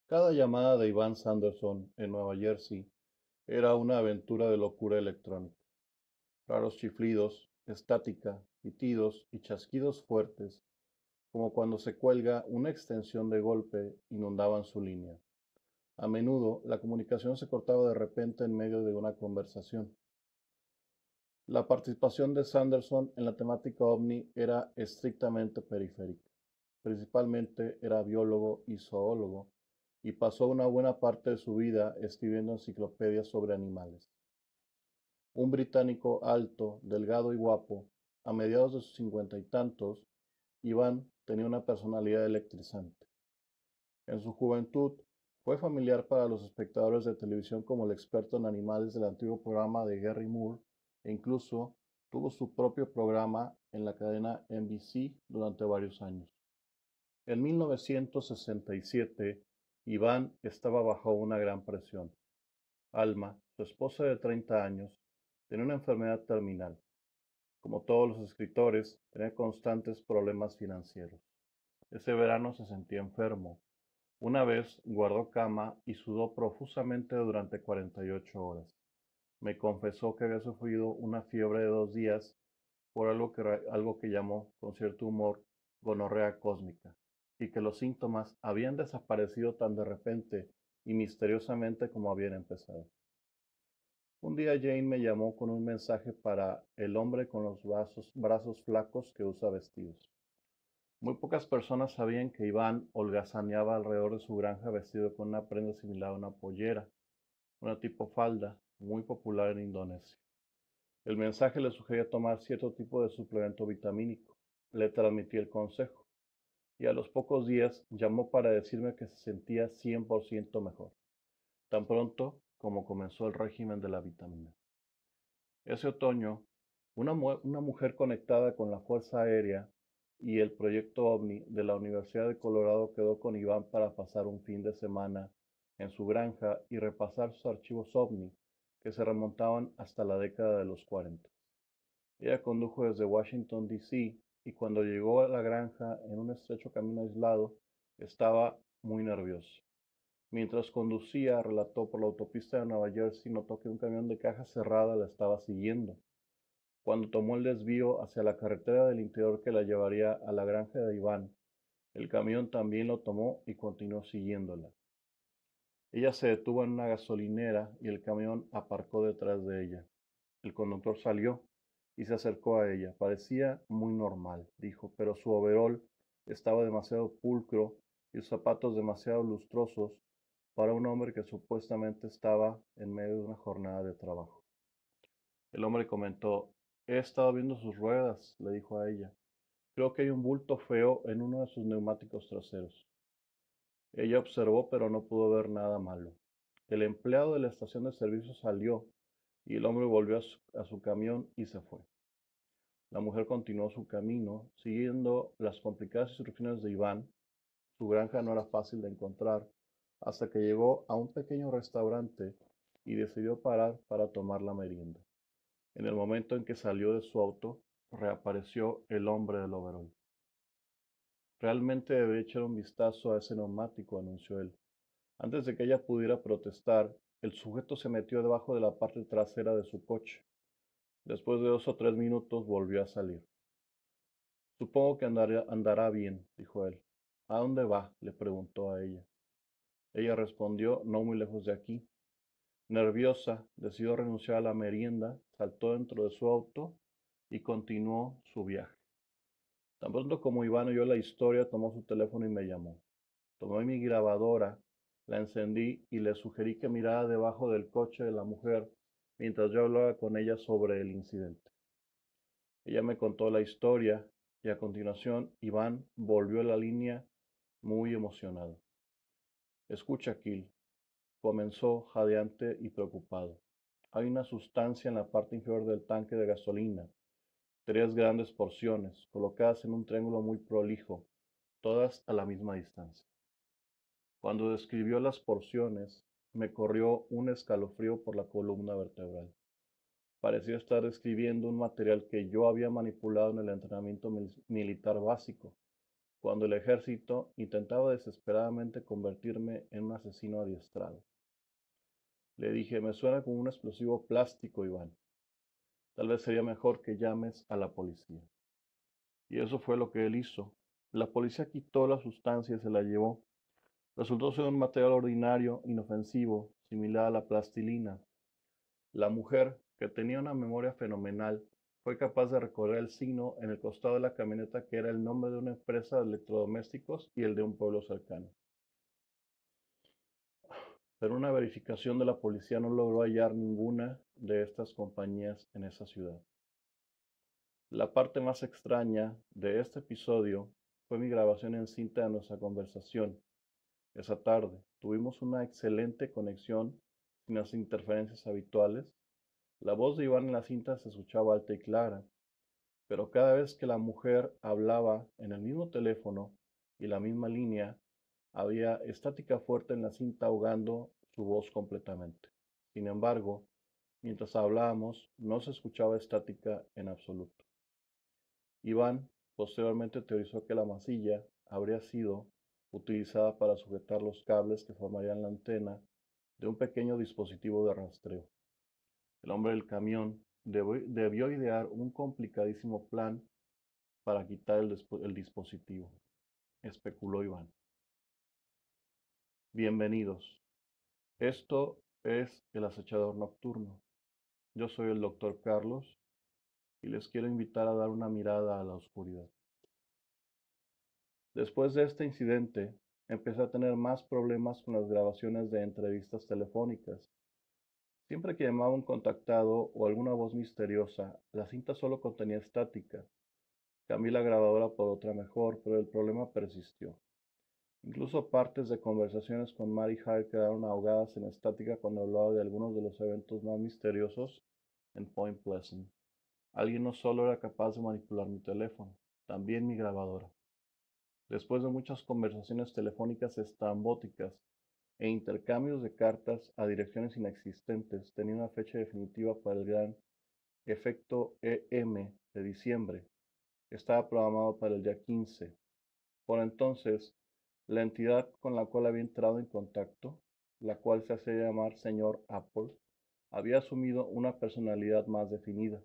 Cada llamada de Ivan Sanderson en Nueva Jersey era una aventura de locura electrónica. Raros chiflidos, estática, pitidos y chasquidos fuertes, como cuando se cuelga una extensión de golpe, inundaban su línea. A menudo la comunicación se cortaba de repente en medio de una conversación. La participación de Sanderson en la temática ovni era estrictamente periférica. Principalmente era biólogo y zoólogo, y pasó una buena parte de su vida escribiendo enciclopedias sobre animales. Un británico alto, delgado y guapo, a mediados de sus cincuenta y tantos, Iván tenía una personalidad electrizante. En su juventud fue familiar para los espectadores de televisión como el experto en animales del antiguo programa de Gary Moore, e incluso tuvo su propio programa en la cadena NBC durante varios años. En 1967, Iván estaba bajo una gran presión. Alma, su esposa de 30 años, tenía una enfermedad terminal. Como todos los escritores, tenía constantes problemas financieros. Ese verano se sentía enfermo. Una vez guardó cama y sudó profusamente durante 48 horas. Me confesó que había sufrido una fiebre de 2 días por algo que llamó, con cierto humor, gonorrea cósmica, y que los síntomas habían desaparecido tan de repente y misteriosamente como habían empezado. Un día Jane me llamó con un mensaje para el hombre con los brazos flacos que usa vestidos. Muy pocas personas sabían que Iván holgazaneaba alrededor de su granja vestido con una prenda similar a una pollera, una tipo falda, muy popular en Indonesia. El mensaje le sugería tomar cierto tipo de suplemento vitamínico. Le transmití el consejo, y a los pocos días llamó para decirme que se sentía 100% mejor, tan pronto como comenzó el régimen de la vitamina. Ese otoño, una mujer conectada con la Fuerza Aérea y el proyecto OVNI de la Universidad de Colorado quedó con Iván para pasar un fin de semana en su granja y repasar sus archivos OVNI que se remontaban hasta la década de los 40. Ella condujo desde Washington, D.C., y cuando llegó a la granja en un estrecho camino aislado, estaba muy nerviosa. Mientras conducía, relató, por la autopista de Nueva Jersey, notó que un camión de caja cerrada la estaba siguiendo. Cuando tomó el desvío hacia la carretera del interior que la llevaría a la granja de Iván, el camión también lo tomó y continuó siguiéndola. Ella se detuvo en una gasolinera y el camión aparcó detrás de ella. El conductor salió y se acercó a ella. Parecía muy normal, dijo, pero su overol estaba demasiado pulcro y sus zapatos demasiado lustrosos para un hombre que supuestamente estaba en medio de una jornada de trabajo. El hombre comentó: he estado viendo sus ruedas, le dijo a ella. Creo que hay un bulto feo en uno de sus neumáticos traseros. Ella observó, pero no pudo ver nada malo. El empleado de la estación de servicio salió y el hombre volvió a su camión y se fue. La mujer continuó su camino, siguiendo las complicadas instrucciones de Iván. Su granja no era fácil de encontrar, hasta que llegó a un pequeño restaurante y decidió parar para tomar la merienda. En el momento en que salió de su auto, reapareció el hombre del overol. Realmente debería echar un vistazo a ese neumático, anunció él. Antes de que ella pudiera protestar, el sujeto se metió debajo de la parte trasera de su coche. Después de 2 o 3 minutos volvió a salir. Supongo que andará bien, dijo él. ¿A dónde va?, le preguntó a ella. Ella respondió: no muy lejos de aquí. Nerviosa, decidió renunciar a la merienda, saltó dentro de su auto y continuó su viaje. Tan pronto como Iván oyó la historia, tomó su teléfono y me llamó. Tomé mi grabadora, la encendí y le sugerí que mirara debajo del coche de la mujer mientras yo hablaba con ella sobre el incidente. Ella me contó la historia y a continuación Iván volvió a la línea muy emocionado. Escucha, Kill, comenzó jadeante y preocupado. Hay una sustancia en la parte inferior del tanque de gasolina, 3 grandes porciones, colocadas en un triángulo muy prolijo, todas a la misma distancia. Cuando describió las porciones, me corrió un escalofrío por la columna vertebral. Parecía estar describiendo un material que yo había manipulado en el entrenamiento militar básico, cuando el ejército intentaba desesperadamente convertirme en un asesino adiestrado. Le dije, me suena como un explosivo plástico, Iván. Tal vez sería mejor que llames a la policía. Y eso fue lo que él hizo. La policía quitó la sustancia y se la llevó. Resultó ser un material ordinario, inofensivo, similar a la plastilina. La mujer, que tenía una memoria fenomenal, fue capaz de recordar el signo en el costado de la camioneta que era el nombre de una empresa de electrodomésticos y el de un pueblo cercano. Pero una verificación de la policía no logró hallar ninguna de estas compañías en esa ciudad. La parte más extraña de este episodio fue mi grabación en cinta de nuestra conversación. Esa tarde tuvimos una excelente conexión sin las interferencias habituales. La voz de Iván en la cinta se escuchaba alta y clara, pero cada vez que la mujer hablaba en el mismo teléfono y la misma línea, había estática fuerte en la cinta ahogando su voz completamente. Sin embargo, mientras hablábamos, no se escuchaba estática en absoluto. Iván posteriormente teorizó que la masilla habría sido utilizada para sujetar los cables que formarían la antena de un pequeño dispositivo de rastreo. El hombre del camión debió idear un complicadísimo plan para quitar el dispositivo, especuló Iván. Bienvenidos. Esto es El Acechador Nocturno. Yo soy el Dr. Carlos y les quiero invitar a dar una mirada a la oscuridad. Después de este incidente, empecé a tener más problemas con las grabaciones de entrevistas telefónicas. Siempre que llamaba un contactado o alguna voz misteriosa, la cinta solo contenía estática. Cambié la grabadora por otra mejor, pero el problema persistió. Incluso partes de conversaciones con Mary Hyde quedaron ahogadas en estática cuando hablaba de algunos de los eventos más misteriosos en Point Pleasant. Alguien no solo era capaz de manipular mi teléfono, también mi grabadora. Después de muchas conversaciones telefónicas estrambóticas e intercambios de cartas a direcciones inexistentes, tenía una fecha definitiva para el gran efecto EM de diciembre. Estaba programado para el día 15. Por entonces, la entidad con la cual había entrado en contacto, la cual se hacía llamar señor Apple, había asumido una personalidad más definida.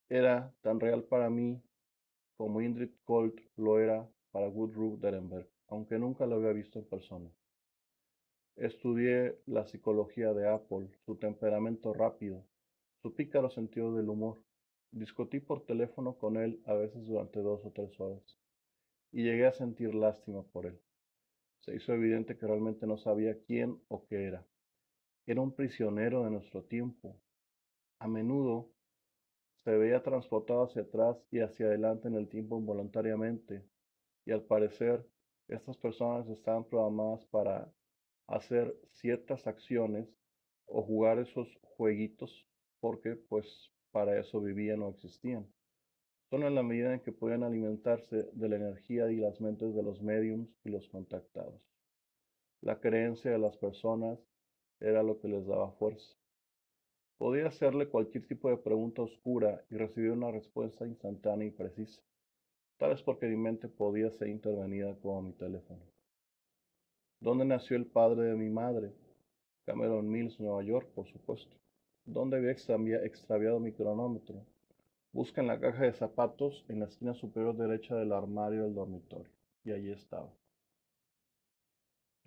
Era tan real para mí como Indrid Colt lo era para Woodrow Derenberg, aunque nunca lo había visto en persona. Estudié la psicología de Apple, su temperamento rápido, su pícaro sentido del humor. Discutí por teléfono con él a veces durante 2 o 3 horas, y llegué a sentir lástima por él. Se hizo evidente que realmente no sabía quién o qué era. Era un prisionero de nuestro tiempo. A menudo se veía transportado hacia atrás y hacia adelante en el tiempo involuntariamente, y al parecer estas personas estaban programadas para hacer ciertas acciones o jugar esos jueguitos porque pues para eso vivían o existían. Solo en la medida en que podían alimentarse de la energía y las mentes de los mediums y los contactados. La creencia de las personas era lo que les daba fuerza. Podía hacerle cualquier tipo de pregunta oscura y recibir una respuesta instantánea y precisa. Tal vez porque mi mente podía ser intervenida como mi teléfono. ¿Dónde nació el padre de mi madre? Cameron Mills, Nueva York, por supuesto. ¿Dónde había extraviado mi cronómetro? Busca en la caja de zapatos en la esquina superior derecha del armario del dormitorio. Y allí estaba.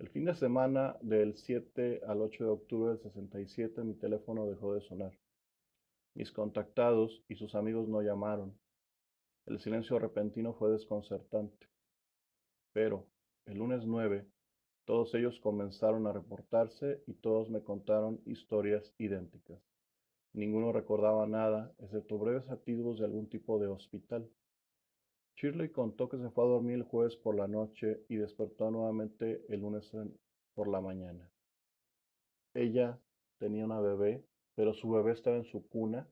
El fin de semana del 7 al 8 de octubre del 67 mi teléfono dejó de sonar. Mis contactados y sus amigos no llamaron. El silencio repentino fue desconcertante. Pero, el lunes 9, todos ellos comenzaron a reportarse y todos me contaron historias idénticas. Ninguno recordaba nada, excepto breves atisbos de algún tipo de hospital. Shirley contó que se fue a dormir el jueves por la noche y despertó nuevamente el lunes por la mañana. Ella tenía una bebé, pero su bebé estaba en su cuna,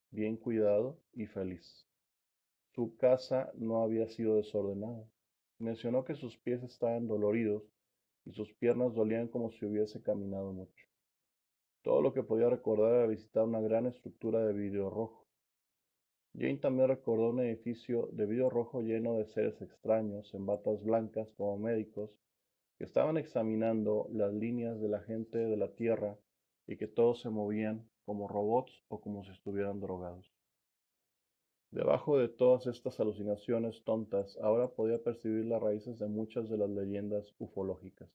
bien cuidado y feliz. Su casa no había sido desordenada. Mencionó que sus pies estaban doloridos y sus piernas dolían como si hubiese caminado mucho. Todo lo que podía recordar era visitar una gran estructura de vidrio rojo. Jane también recordó un edificio de vidrio rojo lleno de seres extraños en batas blancas como médicos que estaban examinando las líneas de la gente de la Tierra y que todos se movían como robots o como si estuvieran drogados. Debajo de todas estas alucinaciones tontas, ahora podía percibir las raíces de muchas de las leyendas ufológicas.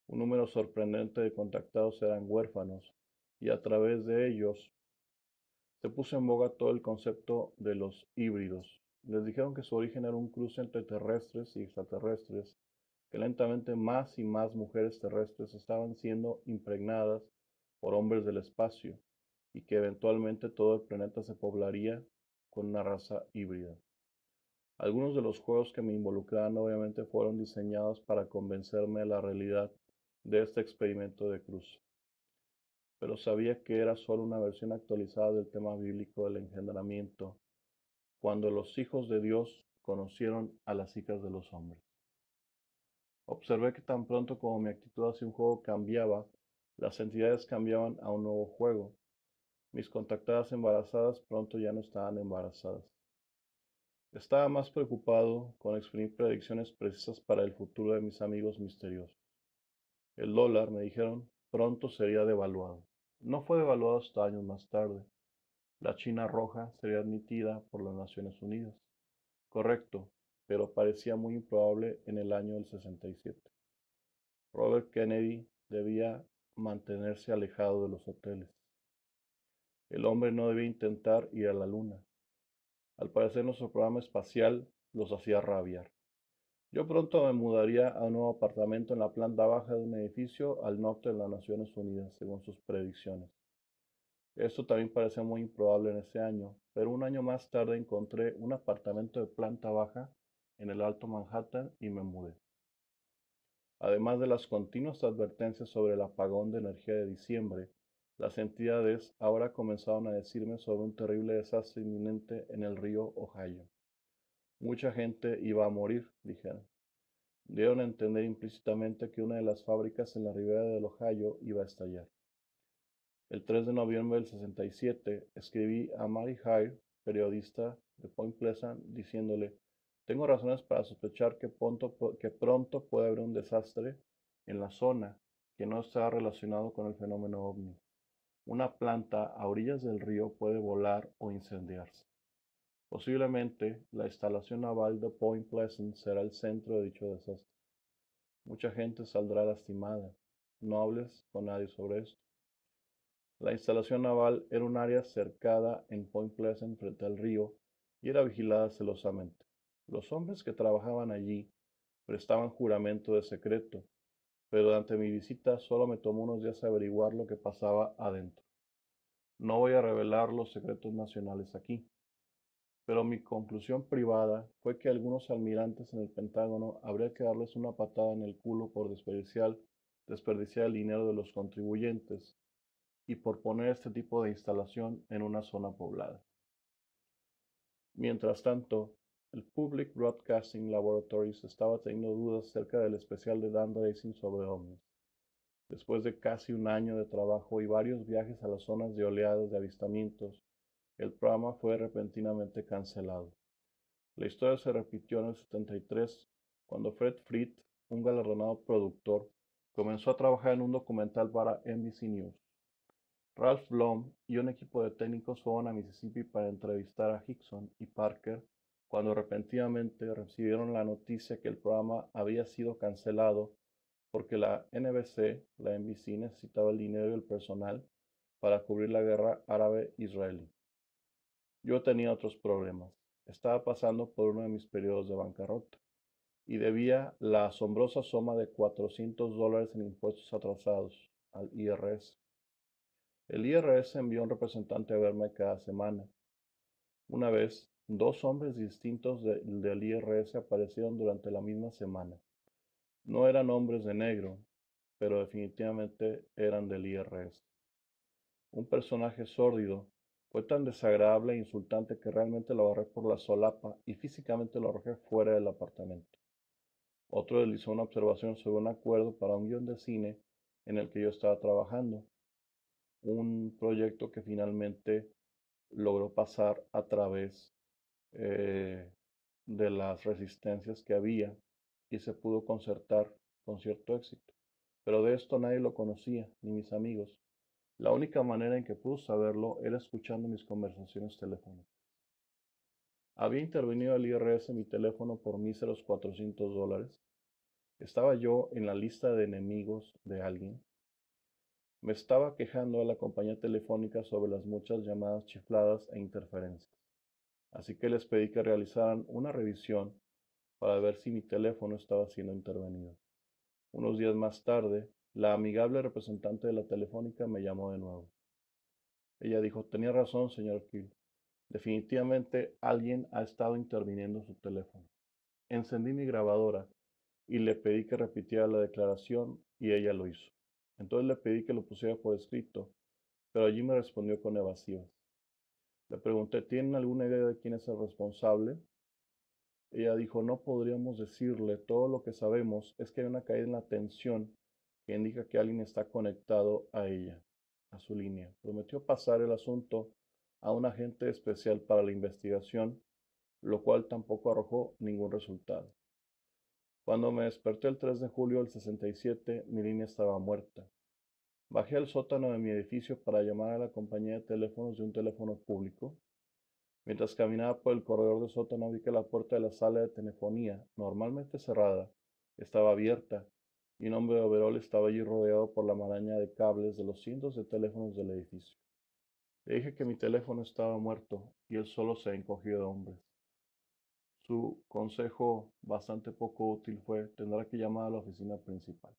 Un número sorprendente de contactados eran huérfanos, y a través de ellos se puso en boga todo el concepto de los híbridos. Les dijeron que su origen era un cruce entre terrestres y extraterrestres, que lentamente más y más mujeres terrestres estaban siendo impregnadas por hombres del espacio, y que eventualmente todo el planeta se poblaría con una raza híbrida. Algunos de los juegos que me involucraban obviamente fueron diseñados para convencerme de la realidad de este experimento de cruz, pero sabía que era solo una versión actualizada del tema bíblico del engendramiento, cuando los hijos de Dios conocieron a las hijas de los hombres. Observé que tan pronto como mi actitud hacia un juego cambiaba, las entidades cambiaban a un nuevo juego. Mis contactadas embarazadas pronto ya no estaban embarazadas. Estaba más preocupado con exprimir predicciones precisas para el futuro de mis amigos misteriosos. El dólar, me dijeron, pronto sería devaluado. No fue devaluado hasta años más tarde. La China roja sería admitida por las Naciones Unidas. Correcto, pero parecía muy improbable en el año del 67. Robert Kennedy debía mantenerse alejado de los hoteles. El hombre no debía intentar ir a la luna. Al parecer nuestro programa espacial los hacía rabiar. Yo pronto me mudaría a un nuevo apartamento en la planta baja de un edificio al norte de las Naciones Unidas, según sus predicciones. Esto también parecía muy improbable en ese año, pero un año más tarde encontré un apartamento de planta baja en el Alto Manhattan y me mudé. Además de las continuas advertencias sobre el apagón de energía de diciembre, las entidades ahora comenzaron a decirme sobre un terrible desastre inminente en el río Ohio. Mucha gente iba a morir, dijeron. Dieron a entender implícitamente que una de las fábricas en la ribera del Ohio iba a estallar. El 3 de noviembre del 67 escribí a Mary Hyre, periodista de Point Pleasant, diciéndole: tengo razones para sospechar que pronto puede haber un desastre en la zona que no está relacionado con el fenómeno ovni. Una planta a orillas del río puede volar o incendiarse. Posiblemente la instalación naval de Point Pleasant será el centro de dicho desastre. Mucha gente saldrá lastimada. No hables con nadie sobre esto. La instalación naval era un área cercada en Point Pleasant frente al río y era vigilada celosamente. Los hombres que trabajaban allí prestaban juramento de secreto, pero durante mi visita solo me tomó unos días averiguar lo que pasaba adentro. No voy a revelar los secretos nacionales aquí, pero mi conclusión privada fue que algunos almirantes en el Pentágono habría que darles una patada en el culo por desperdiciar el dinero de los contribuyentes y por poner este tipo de instalación en una zona poblada. Mientras tanto, el Public Broadcasting Laboratories estaba teniendo dudas acerca del especial de Dan Racing sobre ovnis. Después de casi un año de trabajo y varios viajes a las zonas de oleadas de avistamientos, el programa fue repentinamente cancelado. La historia se repitió en el 73, cuando Fred Frith, un galardonado productor, comenzó a trabajar en un documental para NBC News. Ralph Blum y un equipo de técnicos fueron a Mississippi para entrevistar a Hickson y Parker cuando repentinamente recibieron la noticia que el programa había sido cancelado porque la NBC necesitaba el dinero y el personal para cubrir la guerra árabe-israelí. Yo tenía otros problemas. Estaba pasando por uno de mis periodos de bancarrota y debía la asombrosa suma de $400 en impuestos atrasados al IRS. El IRS envió un representante a verme cada semana. Una vez, dos hombres distintos del IRS aparecieron durante la misma semana. No eran hombres de negro, pero definitivamente eran del IRS. Un personaje sórdido fue tan desagradable e insultante que realmente lo agarré por la solapa y físicamente lo arrojé fuera del apartamento. Otro deslizó una observación sobre un acuerdo para un guión de cine en el que yo estaba trabajando. Un proyecto que finalmente logró pasar a través eh, de las resistencias que había y se pudo concertar con cierto éxito. Pero de esto nadie lo conocía, ni mis amigos. La única manera en que pude saberlo era escuchando mis conversaciones telefónicas. Había intervenido el IRS en mi teléfono por míseros $400. ¿Estaba yo en la lista de enemigos de alguien? Me estaba quejando a la compañía telefónica sobre las muchas llamadas chifladas e interferencias. Así que les pedí que realizaran una revisión para ver si mi teléfono estaba siendo intervenido. Unos días más tarde, la amigable representante de la telefónica me llamó de nuevo. Ella dijo, tenía razón, señor Kill. Definitivamente alguien ha estado interviniendo en su teléfono. Encendí mi grabadora y le pedí que repitiera la declaración y ella lo hizo. Entonces le pedí que lo pusiera por escrito, pero allí me respondió con evasivas. Le pregunté, ¿tienen alguna idea de quién es el responsable? Ella dijo, no podríamos decirle, todo lo que sabemos es que hay una caída en la tensión que indica que alguien está conectado a ella, a su línea. Prometió pasar el asunto a un agente especial para la investigación, lo cual tampoco arrojó ningún resultado. Cuando me desperté el 3 de julio del 67, mi línea estaba muerta. Bajé al sótano de mi edificio para llamar a la compañía de teléfonos de un teléfono público. Mientras caminaba por el corredor del sótano vi que la puerta de la sala de telefonía, normalmente cerrada, estaba abierta y un hombre de overol estaba allí rodeado por la maraña de cables de los cientos de teléfonos del edificio. Le dije que mi teléfono estaba muerto y él solo se encogió de hombros. Su consejo, bastante poco útil, fue: tendrá que llamar a la oficina principal.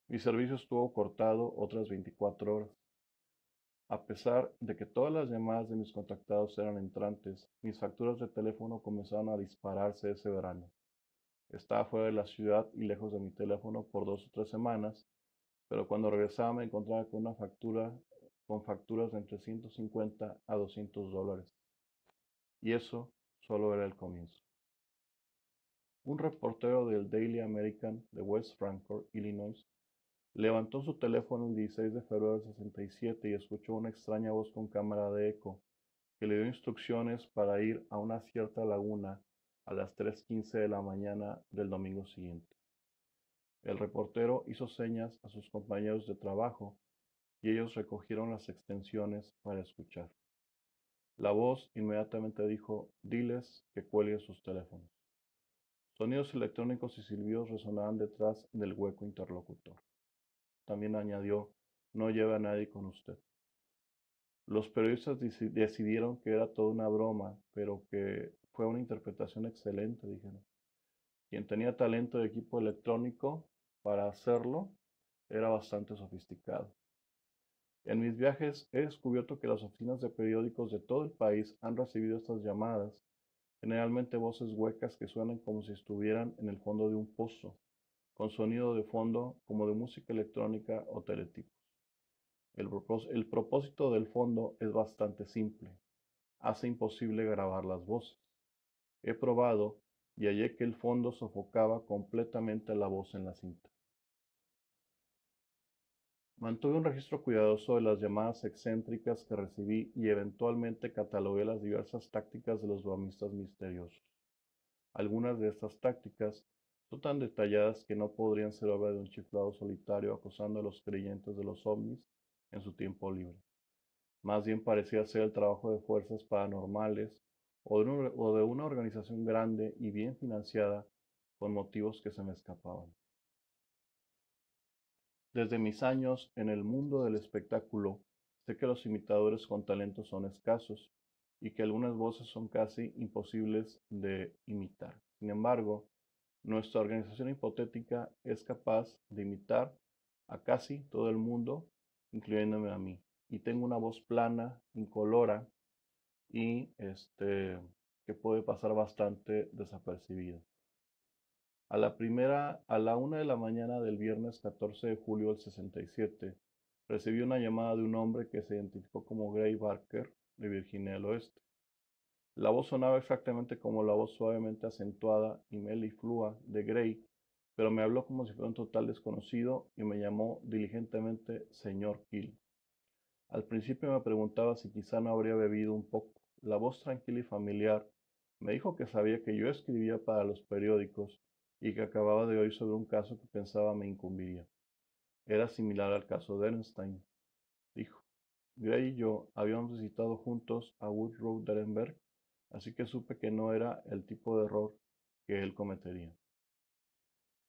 Mi servicio estuvo cortado otras 24 horas. A pesar de que todas las llamadas de mis contactados eran entrantes, mis facturas de teléfono comenzaron a dispararse ese verano. Estaba fuera de la ciudad y lejos de mi teléfono por 2 o 3 semanas, pero cuando regresaba me encontraba con una factura con facturas de entre $150 a $200. Y eso solo era el comienzo. Un reportero del Daily American de West Frankfort, Illinois, levantó su teléfono el 16 de febrero del 67 y escuchó una extraña voz con cámara de eco que le dio instrucciones para ir a una cierta laguna a las 3:15 de la mañana del domingo siguiente. El reportero hizo señas a sus compañeros de trabajo y ellos recogieron las extensiones para escuchar. La voz inmediatamente dijo, diles que cuelguen sus teléfonos. Sonidos electrónicos y silbidos resonaban detrás del hueco interlocutor. También añadió, no lleve a nadie con usted. Los periodistas decidieron que era toda una broma, pero que fue una interpretación excelente, dijeron. Quien tenía talento de equipo electrónico para hacerlo era bastante sofisticado. En mis viajes he descubierto que las oficinas de periódicos de todo el país han recibido estas llamadas, generalmente voces huecas que suenan como si estuvieran en el fondo de un pozo, con sonido de fondo como de música electrónica o teletipos. El propósito del fondo es bastante simple. Hace imposible grabar las voces. He probado y hallé que el fondo sofocaba completamente la voz en la cinta. Mantuve un registro cuidadoso de las llamadas excéntricas que recibí y eventualmente catalogué las diversas tácticas de los bromistas misteriosos. Algunas de estas tácticas son tan detalladas que no podrían ser obra de un chiflado solitario acosando a los creyentes de los ovnis en su tiempo libre. Más bien parecía ser el trabajo de fuerzas paranormales o de una organización grande y bien financiada con motivos que se me escapaban. Desde mis años en el mundo del espectáculo, sé que los imitadores con talento son escasos y que algunas voces son casi imposibles de imitar. Sin embargo, nuestra organización hipotética es capaz de imitar a casi todo el mundo, incluyéndome a mí. Y tengo una voz plana, incolora y que puede pasar bastante desapercibida. A la 1 de la mañana del viernes 14 de julio del 67, recibí una llamada de un hombre que se identificó como Gray Barker de Virginia del Oeste. La voz sonaba exactamente como la voz suavemente acentuada y meliflua de Gray, pero me habló como si fuera un total desconocido y me llamó diligentemente señor Kill. Al principio me preguntaba si quizá no habría bebido un poco. La voz tranquila y familiar me dijo que sabía que yo escribía para los periódicos y que acababa de oír sobre un caso que pensaba me incumbiría. Era similar al caso de Ernstein, dijo. Gray y yo habíamos visitado juntos a Woodrow Derenberg, así que supe que no era el tipo de error que él cometería.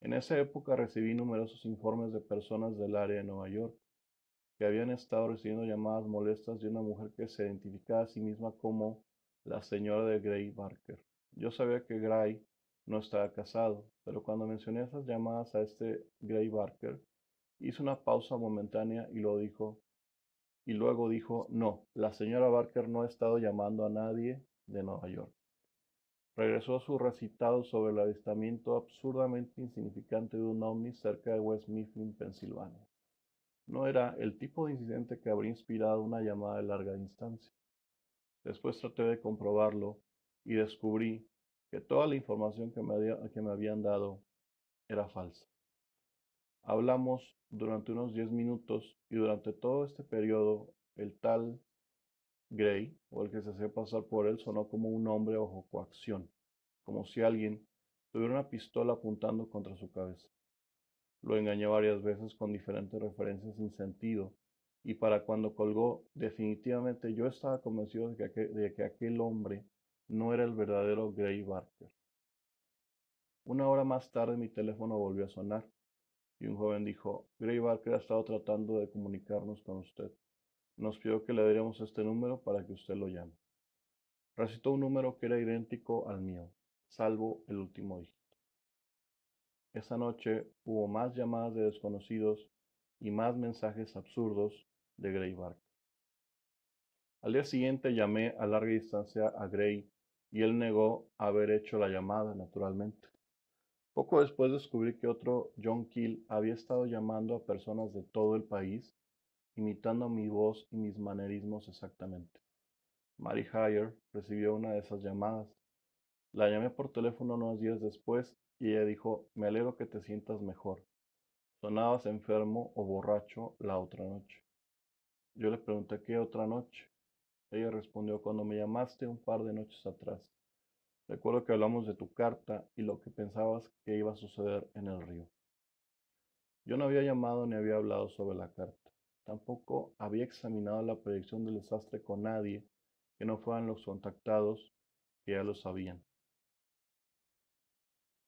En esa época recibí numerosos informes de personas del área de Nueva York que habían estado recibiendo llamadas molestas de una mujer que se identificaba a sí misma como la señora de Gray Barker. Yo sabía que Gray no estaba casado, pero cuando mencioné esas llamadas a este Gray Barker, hizo una pausa momentánea y luego dijo, no, la señora Barker no ha estado llamando a nadie de Nueva York. Regresó a su recitado sobre el avistamiento absurdamente insignificante de un ovni cerca de West Mifflin, Pensilvania. No era el tipo de incidente que habría inspirado una llamada de larga distancia. Después traté de comprobarlo y descubrí que toda la información que me habían dado era falsa. Hablamos durante unos 10 minutos y durante todo este periodo el tal Gray, o el que se hacía pasar por él, sonó como un hombre bajo coacción, como si alguien tuviera una pistola apuntando contra su cabeza. Lo engañé varias veces con diferentes referencias sin sentido, y para cuando colgó, definitivamente yo estaba convencido de que aquel hombre no era el verdadero Gray Barker. Una hora más tarde mi teléfono volvió a sonar, y un joven dijo, Gray Barker ha estado tratando de comunicarnos con usted. Nos pidió que le diéramos este número para que usted lo llame. Recitó un número que era idéntico al mío, salvo el último dígito. Esa noche hubo más llamadas de desconocidos y más mensajes absurdos de Gray Barker. Al día siguiente llamé a larga distancia a Gray y él negó haber hecho la llamada, naturalmente. Poco después descubrí que otro John Keel había estado llamando a personas de todo el país, imitando mi voz y mis manerismos exactamente. Mary Hyer recibió una de esas llamadas. La llamé por teléfono unos días después y ella dijo, me alegro que te sientas mejor. Sonabas enfermo o borracho la otra noche. Yo le pregunté qué otra noche. Ella respondió cuando me llamaste un par de noches atrás. Recuerdo que hablamos de tu carta y lo que pensabas que iba a suceder en el río. Yo no había llamado ni había hablado sobre la carta. Tampoco había examinado la predicción del desastre con nadie que no fueran los contactados que ya lo sabían.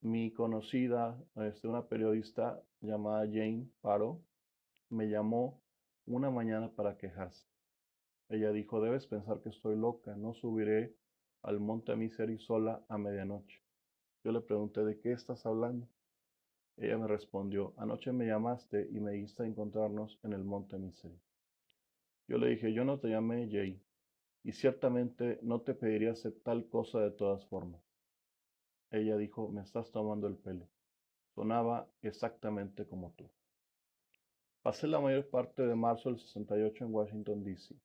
Mi conocida, una periodista llamada Jane Paro, me llamó una mañana para quejarse. Ella dijo, debes pensar que estoy loca, no subiré al monte Misery sola a medianoche. Yo le pregunté, ¿de qué estás hablando? Ella me respondió, anoche me llamaste y me dijiste encontrarnos en el monte Misery. Yo le dije, yo no te llamé Jay, y ciertamente no te pediría hacer tal cosa de todas formas. Ella dijo, me estás tomando el pelo. Sonaba exactamente como tú. Pasé la mayor parte de marzo del 68 en Washington, D.C.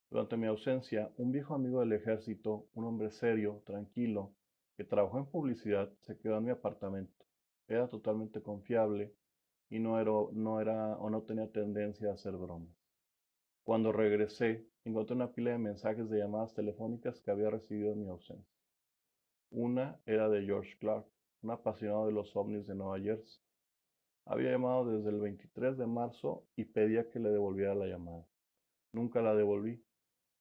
Durante mi ausencia, un viejo amigo del ejército, un hombre serio, tranquilo, que trabajó en publicidad, se quedó en mi apartamento. Era totalmente confiable y no tenía tendencia a hacer bromas. Cuando regresé, encontré una pila de mensajes de llamadas telefónicas que había recibido en mi ausencia. Una era de George Clark, un apasionado de los ovnis de Nueva Jersey. Había llamado desde el 23 de marzo y pedía que le devolviera la llamada. Nunca la devolví.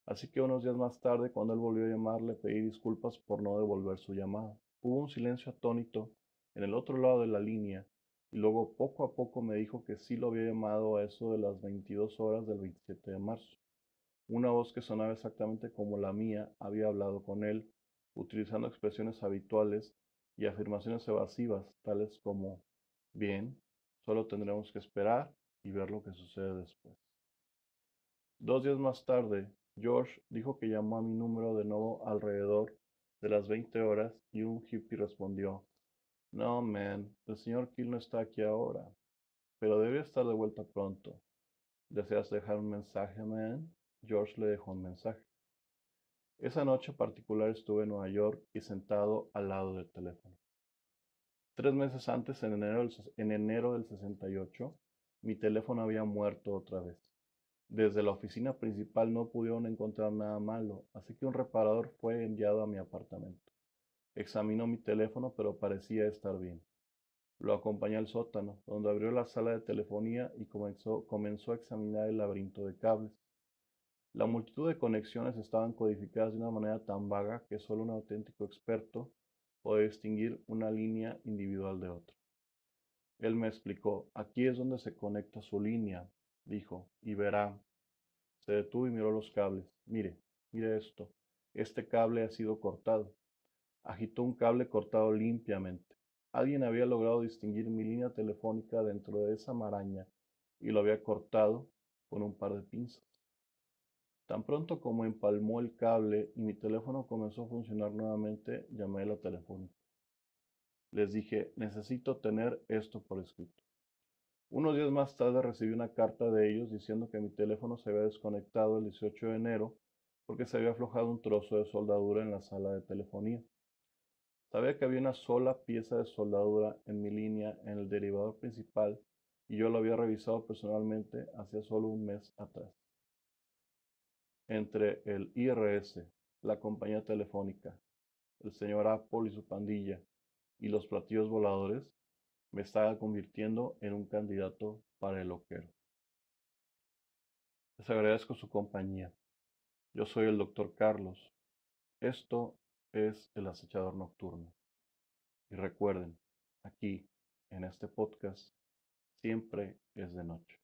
Así que unos días más tarde, cuando él volvió a llamar, le pedí disculpas por no devolver su llamada. Hubo un silencio atónito en el otro lado de la línea y luego poco a poco me dijo que sí lo había llamado a eso de las 22 horas del 27 de marzo. Una voz que sonaba exactamente como la mía había hablado con él, utilizando expresiones habituales y afirmaciones evasivas, tales como, bien, solo tendremos que esperar y ver lo que sucede después. 2 días más tarde, George dijo que llamó a mi número de nuevo alrededor de las 20 horas y un hippie respondió, no, man, el señor Keel no está aquí ahora, pero debe estar de vuelta pronto. ¿Deseas dejar un mensaje, man? George le dejó un mensaje. Esa noche particular estuve en Nueva York y sentado al lado del teléfono. 3 meses antes, en enero del 68, mi teléfono había muerto otra vez. Desde la oficina principal no pudieron encontrar nada malo, así que un reparador fue enviado a mi apartamento. Examinó mi teléfono, pero parecía estar bien. Lo acompañé al sótano, donde abrió la sala de telefonía y comenzó a examinar el laberinto de cables. La multitud de conexiones estaban codificadas de una manera tan vaga que solo un auténtico experto puede distinguir una línea individual de otra. Él me explicó, aquí es donde se conecta su línea, dijo, y verá. Se detuvo y miró los cables. Mire, mire esto. Este cable ha sido cortado. Agitó un cable cortado limpiamente. Alguien había logrado distinguir mi línea telefónica dentro de esa maraña y lo había cortado con un par de pinzas. Tan pronto como empalmó el cable y mi teléfono comenzó a funcionar nuevamente, llamé a la telefónica. Les dije, necesito tener esto por escrito. Unos días más tarde recibí una carta de ellos diciendo que mi teléfono se había desconectado el 18 de enero porque se había aflojado un trozo de soldadura en la sala de telefonía. Sabía que había una sola pieza de soldadura en mi línea en el derivador principal y yo lo había revisado personalmente hacía solo un mes atrás. Entre el IRS, la compañía telefónica, el señor Apple y su pandilla y los platillos voladores, me estaba convirtiendo en un candidato para el loquero. Les agradezco su compañía. Yo soy el doctor Carlos. Esto es El Acechador Nocturno. Y recuerden, aquí, en este podcast, siempre es de noche.